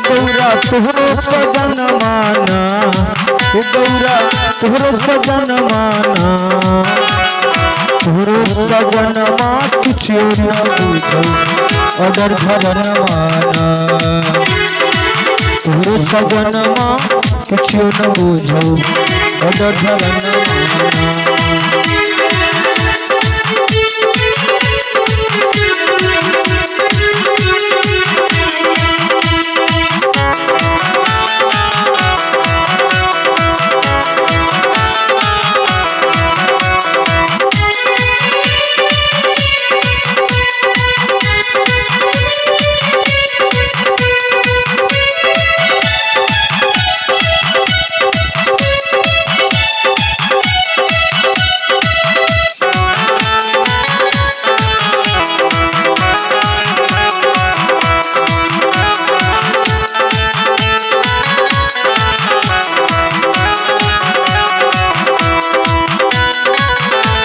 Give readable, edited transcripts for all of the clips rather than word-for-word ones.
गौरा तोहरो सजन माना, गौरा तोहरो सजन माना, तोहरो सजन मा कुछ न बुझो अडर धरन माना, तोहरो सजन मा कुछ न बुझो अडर धरन माना।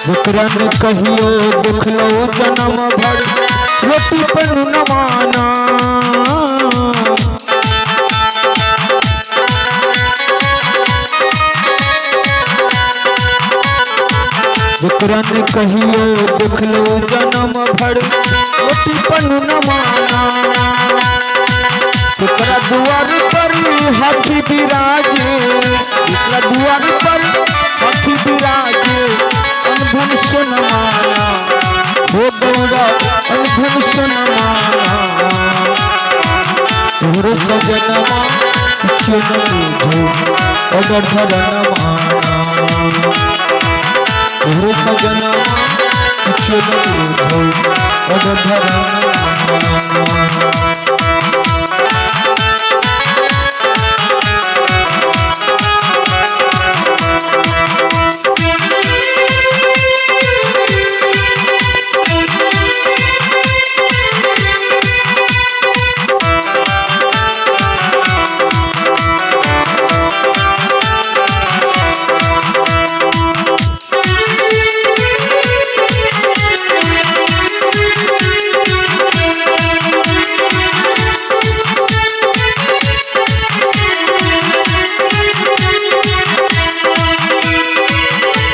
विक्रम कहियो दुख लो जन्म भर रोटी पर न माना, विक्रम कहियो दुख लो जन्म भर रोटी पर न माना। तेरा द्वार पर हाथी विराजे, तेरा द्वार पर हाथी विराजे, अनधन सुन माना हो गौरा अनधन सुन माना, तोहरो सजनमा कुछ न बुझो अडर धरन माना, तोहरो सजनमा कुछ न बुझो अडर धरन माना।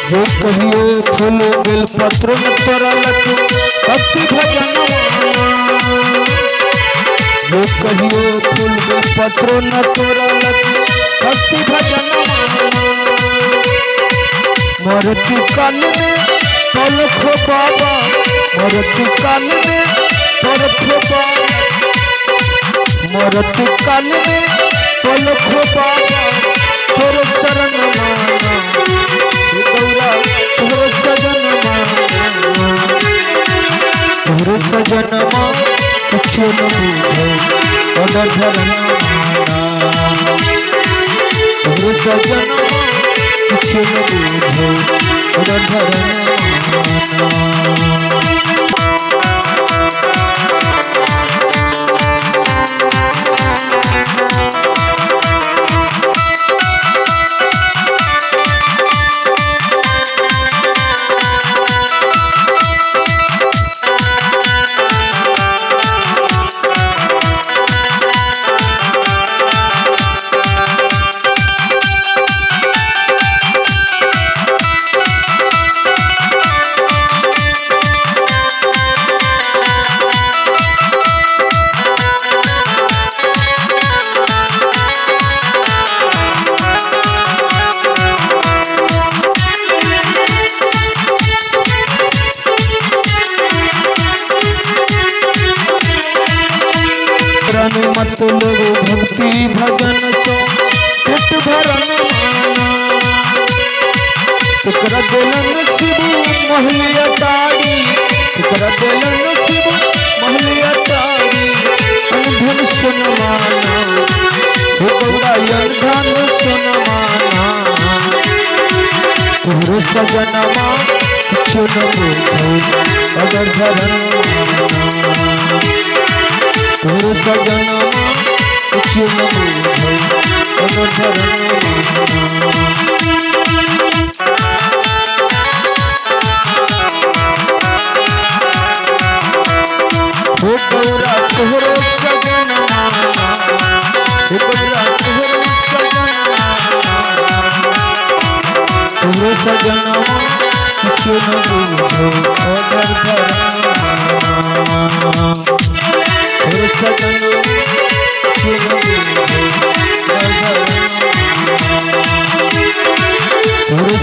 जो कहियो फूल बेल पत्र न तोरलक भक्ति भजन माना, जो कहियो फूल बेल पत्र न तोरलक भक्ति भजन माना। मरती काल में पलखो बाबा, मरती काल में पलखो बाबा, मरती काल में पलखो बाबा, तोर शरण माना गौरा तोहरो सजन माना, तोहरो सजन मा कुछ न बुझो अडर धरन माना, तोहरो सजन मा कुछ न बुझो अडर धरन माना। देलन शिव महलिया तारी केकरा देलन शिव महलिया तारी अनधन सुनमाना हो गौरा अनधन सुनमाना तोहरो सजनमा किछु न बुझै अगर धरना तोहरो सजनमा किछु न बुझै अगर धरना हो गौरा तोहरो सजनमा हो गौरा तोहरो सजनमा तोहरो सजनमा किछु न बुझै अगर धरना तोहरो सजनमा किछु न बुझै अगर धरना तोहरो